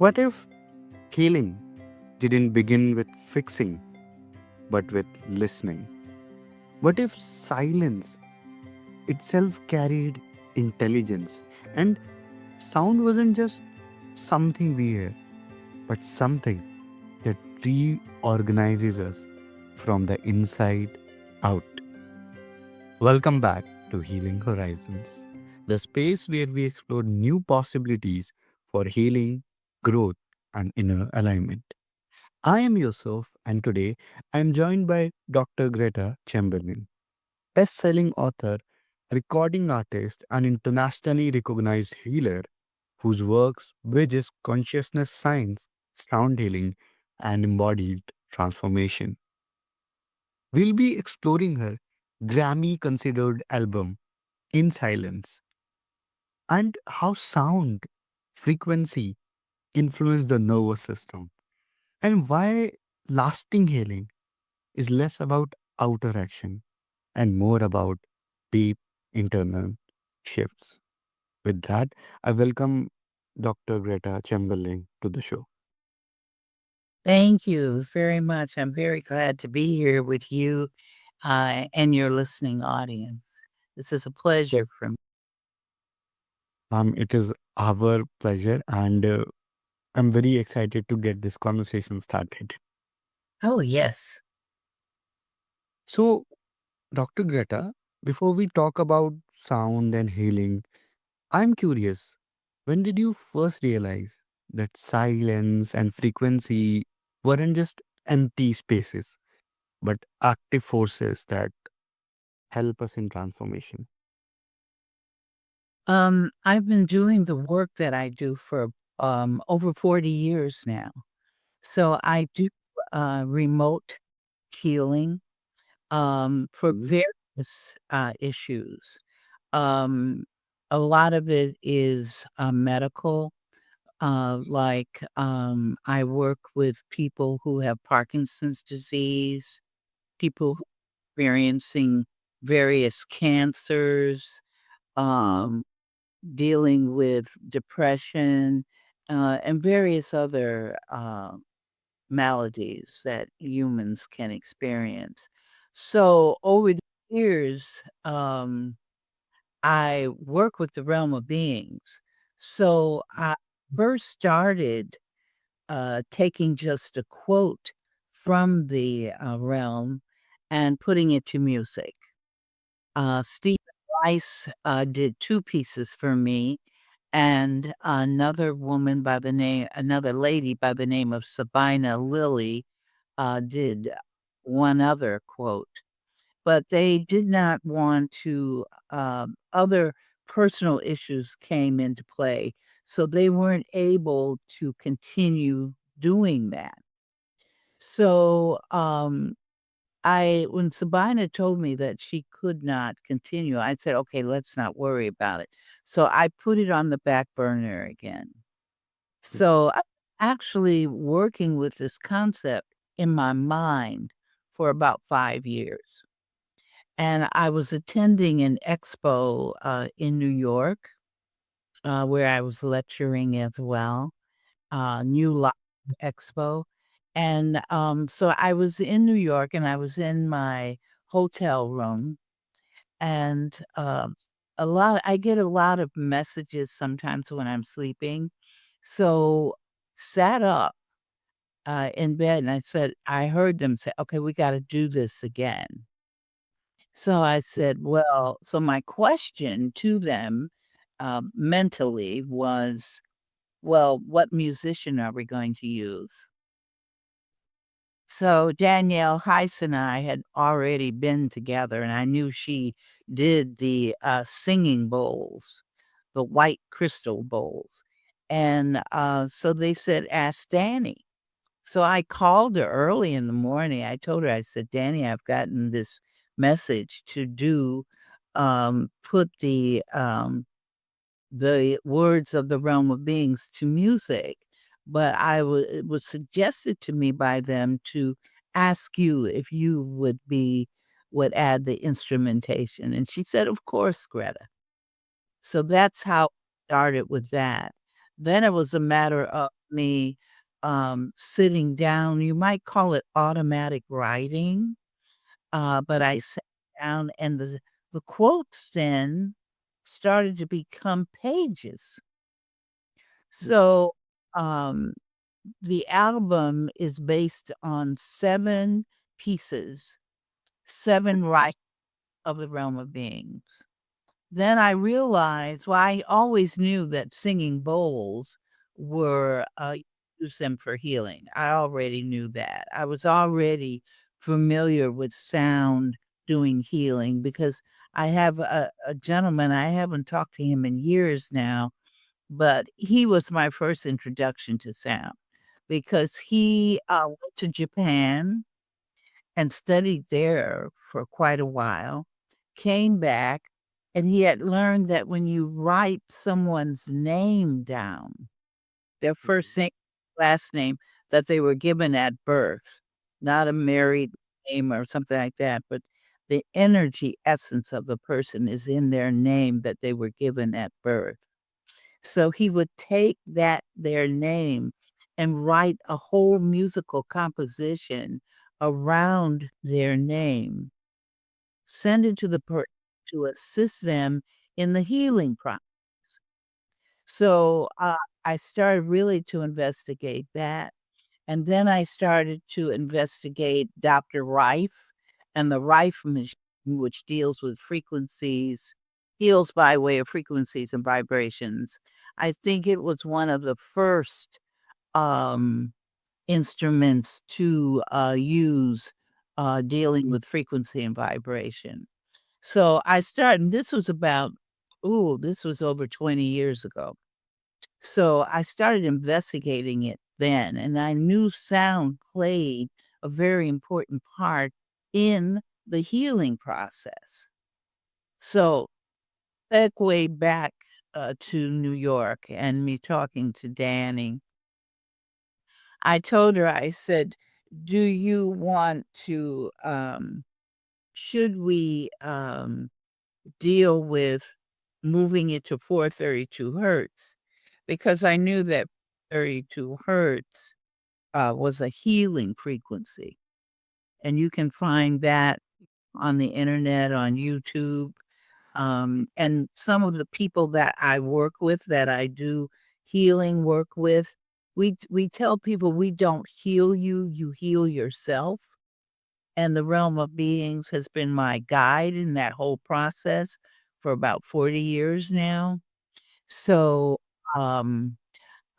What if healing didn't begin with fixing, but with listening? What if silence itself carried intelligence and sound wasn't just something we hear, but something that reorganizes us from the inside out? Welcome back to Healing Horizons, the space where we explore new possibilities for healing, growth, and inner alignment. I am Yusuf, and today I am joined by Dr. Gretta Chamberlain, best selling author, recording artist, and internationally recognized healer whose works bridges consciousness science, sound healing, and embodied transformation. We'll be exploring her Grammy considered album, In Silence, and how sound, frequency influence the nervous system, and why lasting healing is less about outer action and more about deep internal shifts. With that, I welcome Dr. Greta Chamberlain to the show. Thank you very much. I'm very glad to be here with you and your listening audience. This is a pleasure for me. It is our pleasure, and I'm very excited to get this conversation started. Oh, yes. So, Dr. Greta, before we talk about sound and healing, I'm curious, when did you first realize that silence and frequency weren't just empty spaces, but active forces that help us in transformation? I've been doing the work that I do for over 40 years now. So I do remote healing for Mhm. various issues. Um, a lot of it is medical. I work with people who have Parkinson's disease, people who are experiencing various cancers, um, dealing with depression, and various other maladies that humans can experience. So over the years, I work with the realm of beings. So I first started taking just a quote from the realm and putting it to music. Stephen Rice did two pieces for me, and another lady by the name of Sabina Lilly did one other quote. But they did not want to, other personal issues came into play, so they weren't able to continue doing that. So, I when Sabina told me that she could not continue, I said, "Okay, let's not worry about it." So I put it on the back burner again. So I'm actually working with this concept in my mind for about 5 years. And I was attending an expo, in New York, where I was lecturing as well, New Life Expo, and, so I was in New York, and I was in my hotel room, and, I get a lot of messages sometimes when I'm sleeping, so sat up, in bed, and I heard them say, "Okay, we gotta do this again." So I said, "Well," so my question to them, mentally was, "Well, what musician are we going to use?" So Danielle Heiss and I had already been together, and I knew she did the, singing bowls, the white crystal bowls, and, so they said, "Ask Danny." So I called her early in the morning. I told her, I said, "Danny, I've gotten this message to do, put the words of the realm of beings to music, but it was suggested to me by them to ask you if you would add the instrumentation." And she said, "Of course, Greta." So that's how it started with that. Then it was a matter of me, sitting down. You might call it automatic writing, but I sat down and the quotes then started to become pages. So, um, the album is based on 7 pieces, 7 writings of the realm of beings. Then I realized, well, I always knew that singing bowls were, use them for healing. I already knew that. I was already familiar with sound doing healing because I have a gentleman, I haven't talked to him in years now, but he was my first introduction to sound because he, went to Japan and studied there for quite a while, came back, and he had learned that when you write someone's name down, their first name, last name that they were given at birth, not a married name or something like that, but the energy essence of the person is in their name that they were given at birth. So he would take their name and write a whole musical composition around their name, send it to the person to assist them in the healing process. So, I started really to investigate that, and then I started to investigate Dr. Rife and the Rife machine, which deals with frequencies, heals by way of frequencies and vibrations. I think it was one of the first, um, instruments to, use, dealing with frequency and vibration. So I started this was about this was over 20 years ago. So I started investigating it then, and I knew sound played a very important part in the healing process. So segue back to New York and me talking to Danny, I told her, I said, do you want to, should we deal with moving it to 432 hertz? Because I knew that 32 hertz was a healing frequency. And you can find that on the internet, on YouTube. And some of the people that I work with, that I do healing work with, we tell people we don't heal you, you heal yourself. And the realm of beings has been my guide in that whole process for about 40 years now. So, um,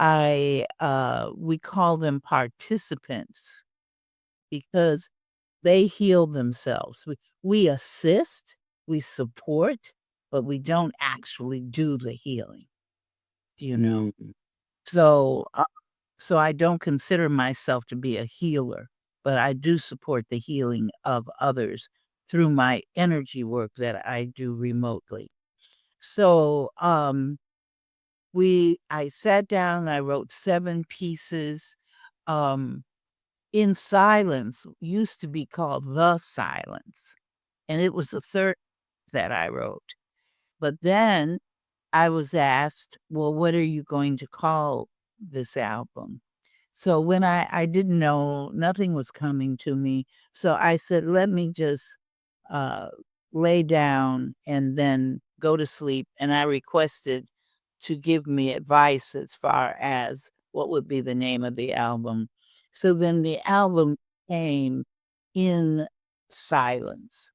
we call them participants because they heal themselves. We assist, we support, but we don't actually do the healing, you know? Mm. So, so I don't consider myself to be a healer, but I do support the healing of others through my energy work that I do remotely. So, I sat down, I wrote 7 pieces, um, in silence, used to be called The Silence, and it was the 3rd that I wrote. But then I was asked, "Well, what are you going to call this album?" So when I didn't know, nothing was coming to me, so I said, "Let me just, uh, lay down and then go to sleep," and I requested to give me advice as far as what would be the name of the album. So then the album came in silence.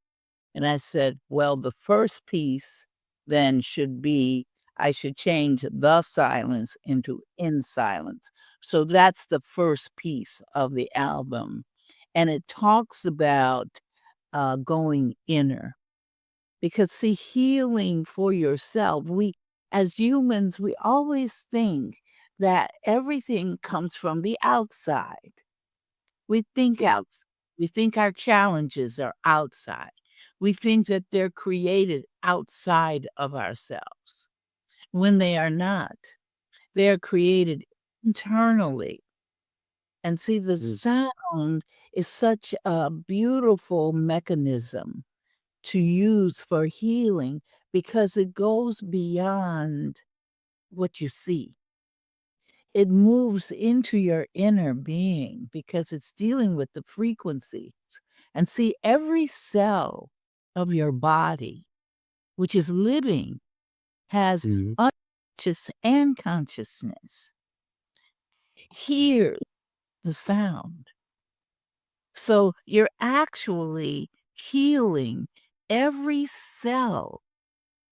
And I said, well, the first piece then should be, I should change the silence into in silence. So that's the first piece of the album. And it talks about going inner. Because see, healing for yourself, as humans, we always think that everything comes from the outside. We think outs we think our challenges are outside. We think that they're created outside of ourselves when they are not. They are created internally. And see, the Mm. sound is such a beautiful mechanism to use for healing because it goes beyond what you see. it moves into your inner being because it's dealing with the frequencies. And see, every cell of your body, which is living, has Mm, unconscious and consciousness, hears the sound. So you're actually healing every cell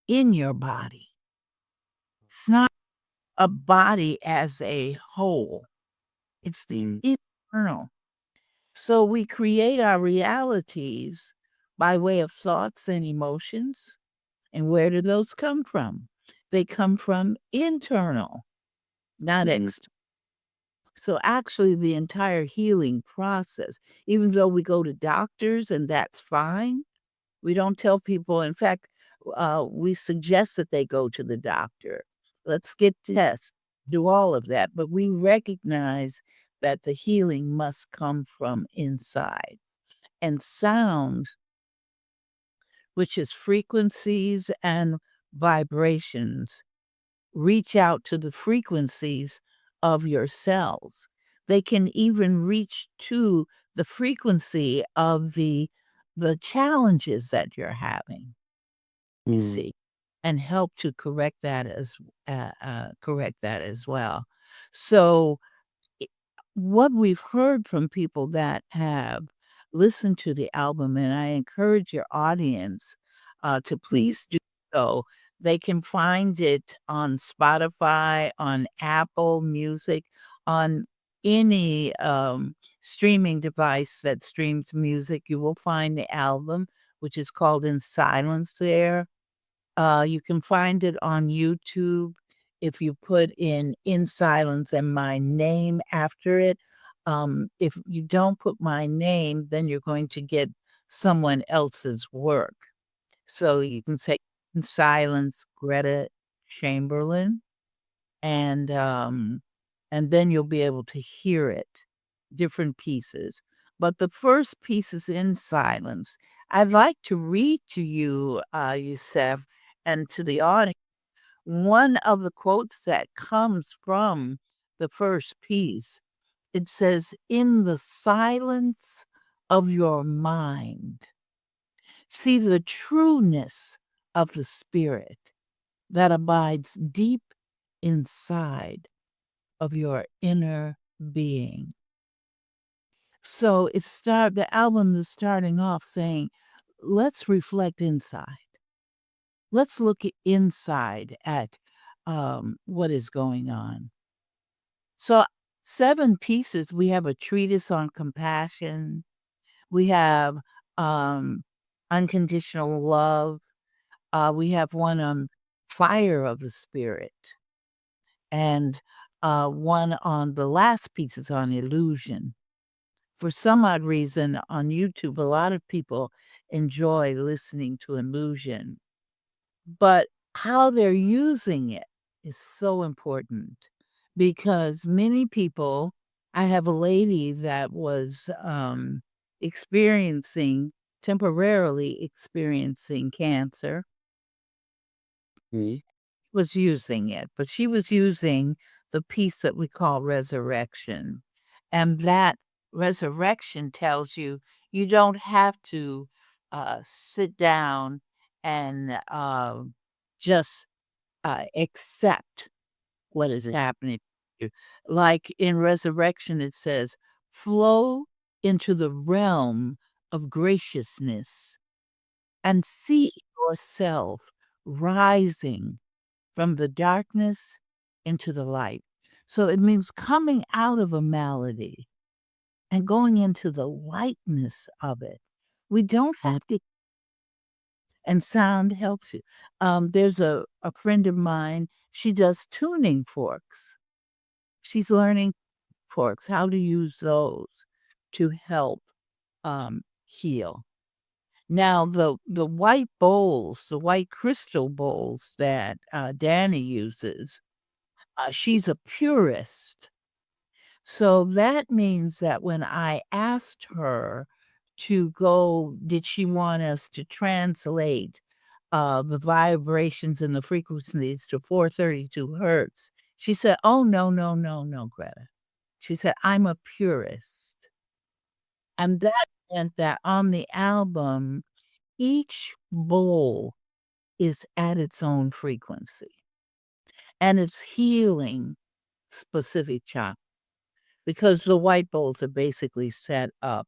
in your body. It's not a body as a whole, it's the mm, internal. So we create our realities by way of thoughts and emotions. And where do those come from? They come from internal, not mm, external. So actually the entire healing process, even though we go to doctors and that's fine, we don't tell people. In fact, we suggest that they go to the doctor. Let's get tests, do all of that. But we recognize that the healing must come from inside. And sound, which is frequencies and vibrations, reach out to the frequencies of your cells. They can even reach to the frequency of the challenges that you're having, you mm, see, and help to correct that as well. So I what we've heard from people that have listened to the album, and I encourage your audience, to please do so. They can find it on Spotify, on Apple Music, on any, streaming device that streams music. You will find the album, which is called In Silence there. You can find it on YouTube if you put in silence and my name after it. If you don't put my name, then you're going to get someone else's work. So you can say In Silence, Gretta Chamberlain, and, um, and then you'll be able to hear it, different pieces. But the first piece is In Silence. I'd like to read to you, Yusef, and to the audience, one of the quotes that comes from the first piece. It says, "In the silence of your mind, see the trueness of the spirit that abides deep inside of your inner being." So the album is starting off saying, let's reflect inside. Let's look inside at what is going on. So 7 pieces. We have a treatise on compassion. We have um, unconditional love. We have one on fire of the spirit, and one on the last piece is on illusion. For some odd reason on YouTube, a lot of people enjoy listening to illusion, but how they're using it is so important because many people, I have a lady that was experiencing, temporarily experiencing cancer, mm, was using it, but she was using the piece that we call resurrection. And that resurrection tells you you don't have to sit down and just accept what is happening to you. Like in resurrection, it says, flow into the realm of graciousness and see yourself rising from the darkness into the light. So it means coming out of a malady and going into the lightness of it. We don't have to, and sound helps you. There's a friend of mine, she does tuning forks. She's learning forks, how to use those to help heal. Now, the white bowls, the white crystal bowls that Danny uses, she's a purist. So that means that when I asked her to go, did she want us to translate the vibrations and the frequencies to 432 hertz? She said, "Oh, no, no, no, no, Greta." She said, "I'm a purist." And that meant that on the album, each bowl is at its own frequency, and it's healing specific chakra because the white bowls are basically set up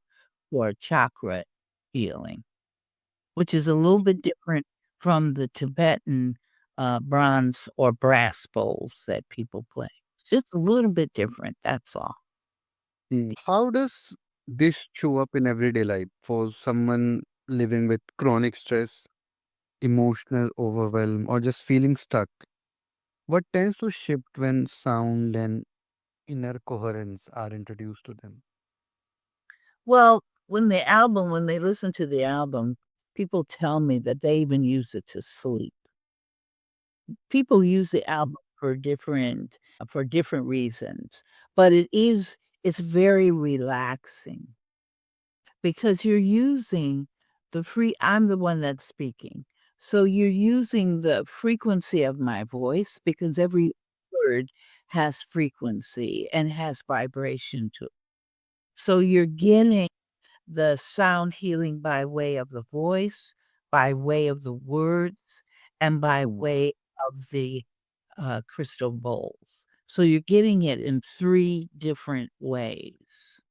for chakra healing, which is a little bit different from the Tibetan, bronze or brass bowls that people play. Just a little bit different, that's all. How does this show up in everyday life for someone living with chronic stress, emotional overwhelm, or just feeling stuck? What tends to shift when sound and inner coherence are introduced to them? Well, when they listen to the album, people tell me that they even use it to sleep. People use the album for different reasons, but it's very relaxing because you're using I'm the one that's speaking. So you're using the frequency of my voice because every word has frequency and has vibration to it. So you're getting the sound healing by way of the voice, by way of the words, and by way of the crystal bowls. So you're getting it in 3 different ways.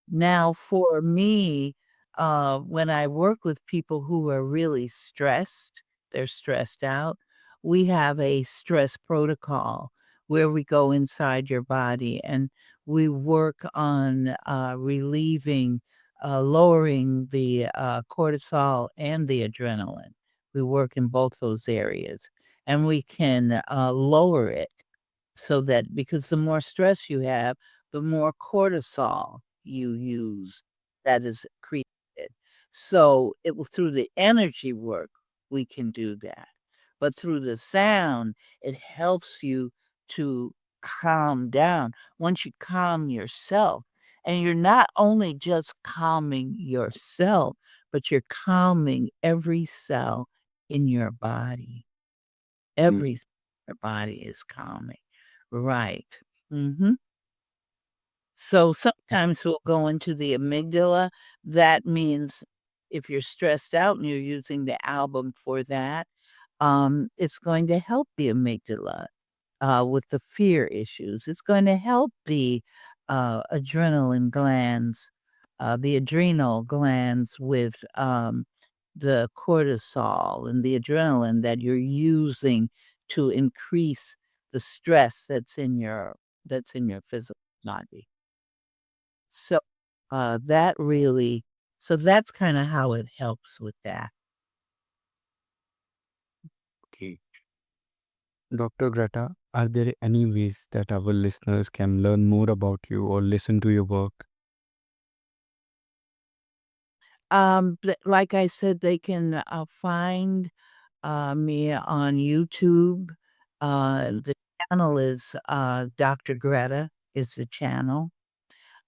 Now for me, when I work with people who are really stressed, they're stressed out, we have a stress protocol where we go inside your body and we work on, relieving, lowering the, cortisol and the adrenaline. We work in both those areas, and we can, lower it so that because the more stress you have, the more cortisol you use that is created. So it will through the energy work, we can do that. But through the sound, it helps you to calm down. Once you calm yourself, and you're not only just calming yourself, but you're calming every cell in your body. Mm. Every your body is calming. Right. Mhm. So sometimes we'll go into the amygdala. That means if you're stressed out and you're using the album for that, it's going to help the amygdala with the fear issues. It's going to help the adrenaline glands, the adrenal glands with the cortisol and the adrenaline that you're using to increase the stress that's in your physical body. So that really so that's kind of how it helps with that. Okay. Dr. Greta, are there any ways that our listeners can learn more about you or listen to your work? Like I said, they can find me on YouTube. The channel is Dr. Greta is the channel.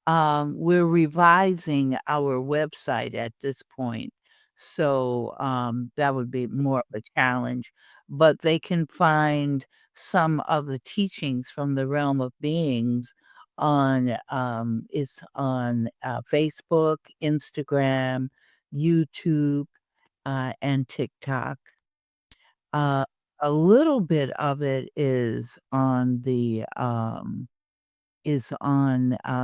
We're revising our website at this point, so that would be more of a challenge. But they can find some of the teachings from the realm of beings on it's on Facebook, Instagram, YouTube, and TikTok. Uh, a little bit of it is on,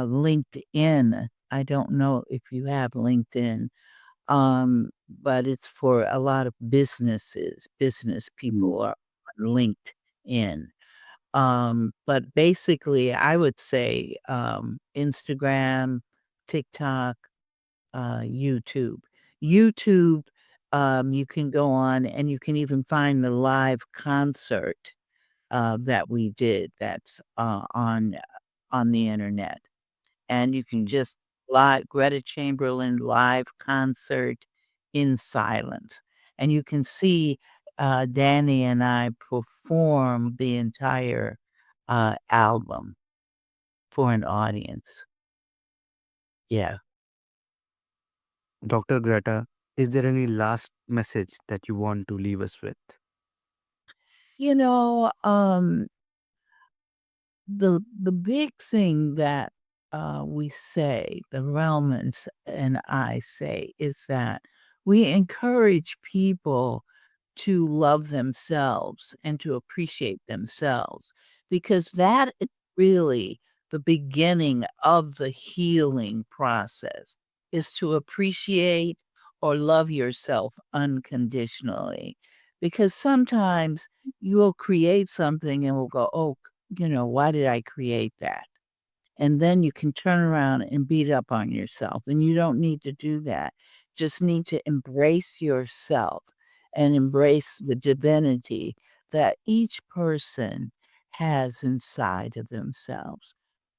LinkedIn. I don't know if you have LinkedIn, but it's for a lot of business Mm. people are on LinkedIn. But basically, I would say, Instagram, TikTok, YouTube. YouTube, you can go on and you can even find the live concert, that we did that's, on the internet. And you can just live Greta Chamberlain live concert in silence. And you can see, Danny and I perform the entire, album for an audience. Yeah. Dr. Greta, is there any last message that you want to leave us with? You know, the big thing that we say, the Relmans and I say, is that we encourage people to love themselves and to appreciate themselves because that is really the beginning of the healing process is to appreciate or love yourself unconditionally. Because sometimes you will create something and will go, oh, why did I create that? And then you can turn around and beat up on yourself. And you don't need to do that. Just need to embrace yourself and embrace the divinity that each person has inside of themselves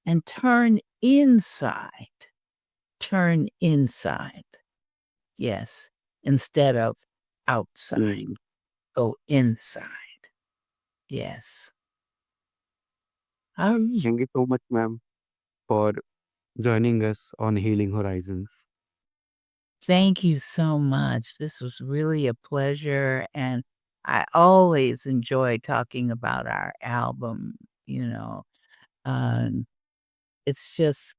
and turn inside. Turn inside. Yes. Instead of outside. Mm. Go inside. Yes. Um, Thank you so much, ma'am, for joining us on Healing Horizons. Thank you so much. This was really a pleasure, and I always enjoy talking about our album, you know. Um, it's just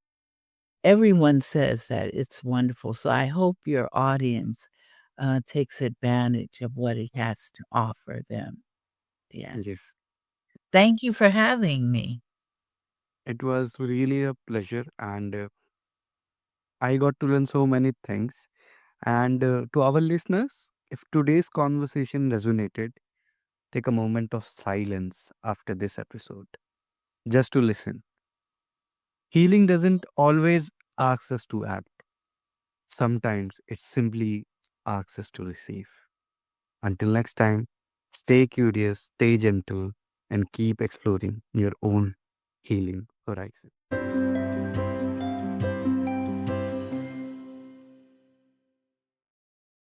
everyone says that it's wonderful, so I hope your audience, takes advantage of what it has to offer them. Yeah. Yes. Thank you for having me. It was really a pleasure, and I got to learn so many things. And to our listeners, if today's conversation resonated, take a moment of silence after this episode just to listen. Healing doesn't always ask us to act, sometimes it simply asks us to receive. Until next time, stay curious, stay gentle, and keep exploring your own healing horizon.